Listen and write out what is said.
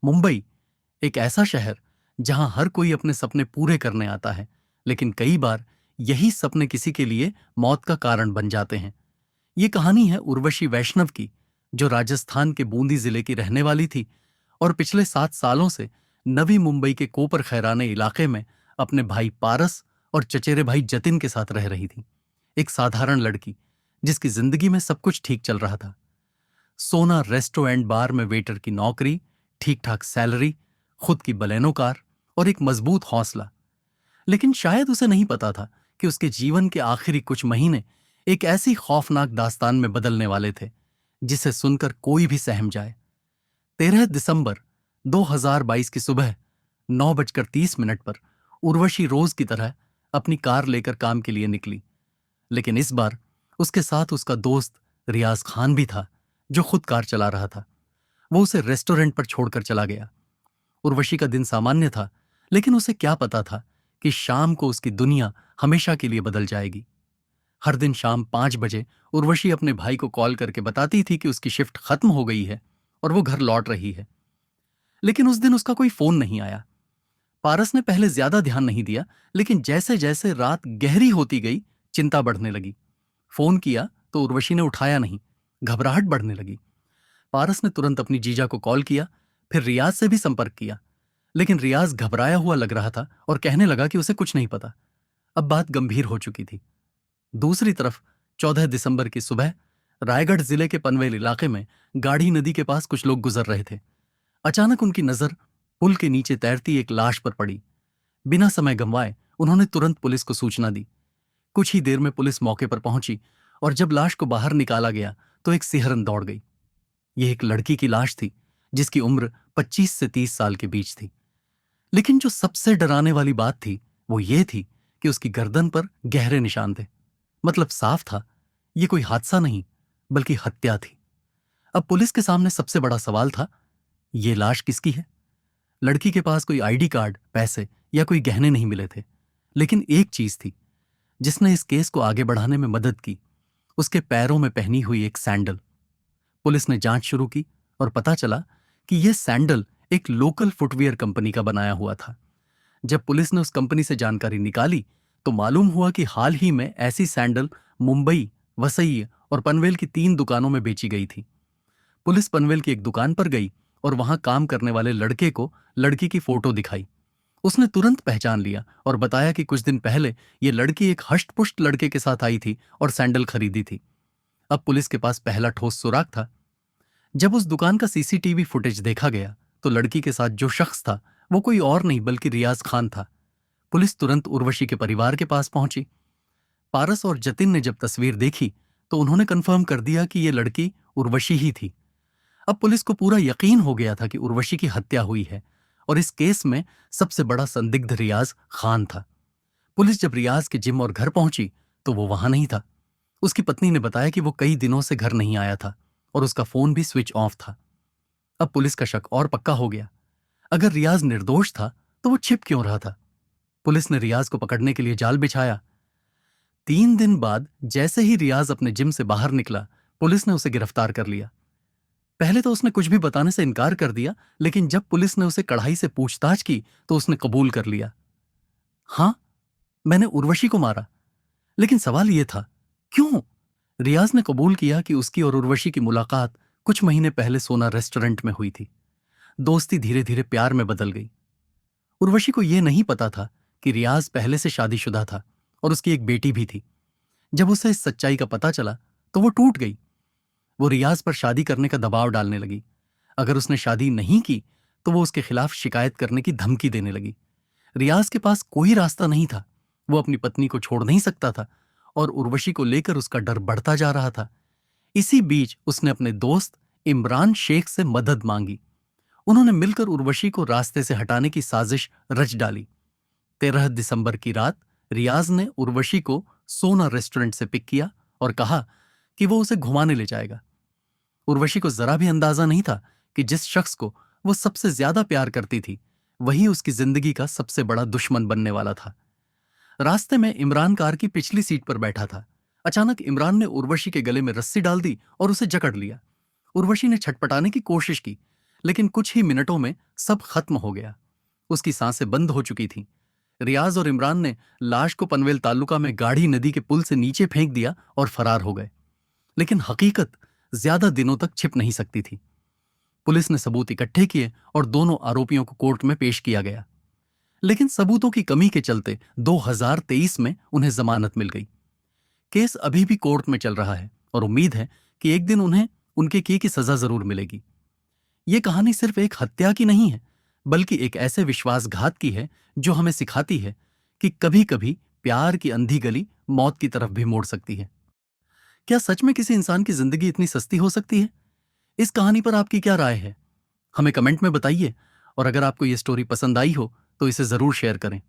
मुंबई एक ऐसा शहर जहां हर कोई अपने सपने पूरे करने आता है, लेकिन कई बार यही सपने किसी के लिए मौत का कारण बन जाते हैं। ये कहानी है उर्वशी वैष्णव की, जो राजस्थान के बूंदी जिले की रहने वाली थी और पिछले 7 सालों से नवी मुंबई के कोपर खैराने इलाके में अपने भाई पारस और चचेरे भाई जतिन के साथ रह रही थी। एक साधारण लड़की जिसकी जिंदगी में सब कुछ ठीक चल रहा था। सोना रेस्टोरेंट बार में वेटर की नौकरी, ठीक ठाक सैलरी, खुद की बलेनो कार और एक मजबूत हौसला। लेकिन शायद उसे नहीं पता था कि उसके जीवन के आखिरी कुछ महीने एक ऐसी खौफनाक दास्तान में बदलने वाले थे जिसे सुनकर कोई भी सहम जाए। 13 दिसंबर 2022 की सुबह 9:30 पर उर्वशी रोज की तरह अपनी कार लेकर काम के लिए निकली। लेकिन इस बार उसके साथ उसका दोस्त रियाज खान भी था, जो खुद कार चला रहा था। वो उसे रेस्टोरेंट पर छोड़कर चला गया। उर्वशी का दिन सामान्य था, लेकिन उसे क्या पता था कि शाम को उसकी दुनिया हमेशा के लिए बदल जाएगी। हर दिन शाम 5 बजे उर्वशी अपने भाई को कॉल करके बताती थी कि उसकी शिफ्ट खत्म हो गई है और वो घर लौट रही है। लेकिन उस दिन उसका कोई फोन नहीं आया। पारस ने पहले ज्यादा ध्यान नहीं दिया, लेकिन जैसे जैसे रात गहरी होती गई, चिंता बढ़ने लगी। फोन किया तो उर्वशी ने उठाया नहीं। घबराहट बढ़ने लगी। पारस ने तुरंत अपनी जीजा को कॉल किया, फिर रियाज से भी संपर्क किया, लेकिन रियाज घबराया हुआ लग रहा था और कहने लगा कि उसे कुछ नहीं पता। अब बात गंभीर हो चुकी थी। दूसरी तरफ 14 दिसंबर की सुबह रायगढ़ जिले के पनवेल इलाके में गाढ़ी नदी के पास कुछ लोग गुजर रहे थे। अचानक उनकी नजर पुल के नीचे तैरती एक लाश पर पड़ी। बिना समय गंवाए उन्होंने तुरंत पुलिस को सूचना दी। कुछ ही देर में पुलिस मौके पर पहुंची और जब लाश को बाहर निकाला गया तो एक सिहरन दौड़ गई। यह एक लड़की की लाश थी जिसकी उम्र 25 से 30 साल के बीच थी। लेकिन जो सबसे डराने वाली बात थी वो ये थी कि उसकी गर्दन पर गहरे निशान थे। मतलब साफ था, ये कोई हादसा नहीं बल्कि हत्या थी। अब पुलिस के सामने सबसे बड़ा सवाल था, ये लाश किसकी है? लड़की के पास कोई आईडी कार्ड, पैसे या कोई गहने नहीं मिले थे, लेकिन एक चीज थी जिसने इस केस को आगे बढ़ाने में मदद की, उसके पैरों में पहनी हुई एक सैंडल। पुलिस ने जांच शुरू की और पता चला कि यह सैंडल एक लोकल फुटवियर कंपनी का बनाया हुआ था। जब पुलिस ने उस कंपनी से जानकारी निकाली तो मालूम हुआ कि हाल ही में ऐसी सैंडल मुंबई, वसई और पनवेल की 3 दुकानों में बेची गई थी। पुलिस पनवेल की एक दुकान पर गई और वहां काम करने वाले लड़के को लड़की की फोटो दिखाई। उसने तुरंत पहचान लिया और बताया कि कुछ दिन पहले ये लड़की एक हष्ट-पुष्ट लड़के के साथ आई थी और सैंडल खरीदी थी। अब पुलिस के पास पहला ठोस सुराग था। जब उस दुकान का सीसीटीवी फुटेज देखा गया तो लड़की के साथ जो शख्स था वो कोई और नहीं बल्कि रियाज खान था। पुलिस तुरंत उर्वशी के परिवार के पास पहुंची। पारस और जतिन ने जब तस्वीर देखी तो उन्होंने कंफर्म कर दिया कि यह लड़की उर्वशी ही थी। अब पुलिस को पूरा यकीन हो गया था कि उर्वशी की हत्या हुई है और इस केस में सबसे बड़ा संदिग्ध रियाज खान था। पुलिस जब रियाज के जिम और घर पहुंची तो वो वहां नहीं था। उसकी पत्नी ने बताया कि वो कई दिनों से घर नहीं आया था और उसका फोन भी स्विच ऑफ था। अब पुलिस का शक और पक्का हो गया। अगर रियाज निर्दोष था तो वो छिप क्यों रहा था? पुलिस ने रियाज को पकड़ने के लिए जाल बिछाया। 3 दिन बाद जैसे ही रियाज अपने जिम से बाहर निकला, पुलिस ने उसे गिरफ्तार कर लिया। पहले तो उसने कुछ भी बताने से इनकार कर दिया, लेकिन जब पुलिस ने उसे कड़ाई से पूछताछ की तो उसने कबूल कर लिया, हाँ, मैंने उर्वशी को मारा। लेकिन सवाल यह था, क्यों? रियाज ने कबूल किया कि उसकी और उर्वशी की मुलाकात कुछ महीने पहले सोना रेस्टोरेंट में हुई थी। दोस्ती धीरे धीरे प्यार में बदल गई। उर्वशी को यह नहीं पता था कि रियाज पहले से शादीशुदा था और उसकी एक बेटी भी थी। जब उसे इस सच्चाई का पता चला तो वो टूट गई। वो रियाज पर शादी करने का दबाव डालने लगी। अगर उसने शादी नहीं की तो वो उसके खिलाफ शिकायत करने की धमकी देने लगी। रियाज के पास कोई रास्ता नहीं था। वो अपनी पत्नी को छोड़ नहीं सकता था और उर्वशी को लेकर उसका डर बढ़ता जा रहा था। इसी बीच उसने अपने दोस्त इमरान शेख से मदद मांगी। उन्होंने मिलकर उर्वशी को रास्ते से हटाने की साजिश रच डाली। 13 दिसंबर की रात रियाज ने उर्वशी को सोना रेस्टोरेंट से पिक किया और कहा कि वो उसे घुमाने ले जाएगा। उर्वशी को जरा भी अंदाजा नहीं था कि जिस शख्स को वो सबसे ज्यादा प्यार करती थी वही उसकी जिंदगी का सबसे बड़ा दुश्मन बनने वाला था। रास्ते में इमरान कार की पिछली सीट पर बैठा था। अचानक इमरान ने उर्वशी के गले में रस्सी डाल दी और उसे जकड़ लिया। उर्वशी ने छटपटाने की कोशिश की, लेकिन कुछ ही मिनटों में सब खत्म हो गया। उसकी सांसें बंद हो चुकी थीं। रियाज और इमरान ने लाश को पनवेल तालुका में गाढ़ी नदी के पुल से नीचे फेंक दिया और फरार हो गए। लेकिन हकीकत ज्यादा दिनों तक छिप नहीं सकती थी। पुलिस ने सबूत इकट्ठे किए और दोनों आरोपियों को कोर्ट में पेश किया गया। लेकिन सबूतों की कमी के चलते 2023 में उन्हें जमानत मिल गई। केस अभी भी कोर्ट में चल रहा है और उम्मीद है कि एक दिन उन्हें उनके किए की सजा जरूर मिलेगी। ये कहानी सिर्फ एक हत्या की नहीं है, बल्कि एक ऐसे विश्वासघात की है जो हमें सिखाती है कि कभी कभी प्यार की अंधी गली मौत की तरफ भी मोड़ सकती है। क्या सच में किसी इंसान की जिंदगी इतनी सस्ती हो सकती है? इस कहानी पर आपकी क्या राय है? हमें कमेंट में बताइए और अगर आपको ये स्टोरी पसंद आई हो तो इसे जरूर शेयर करें।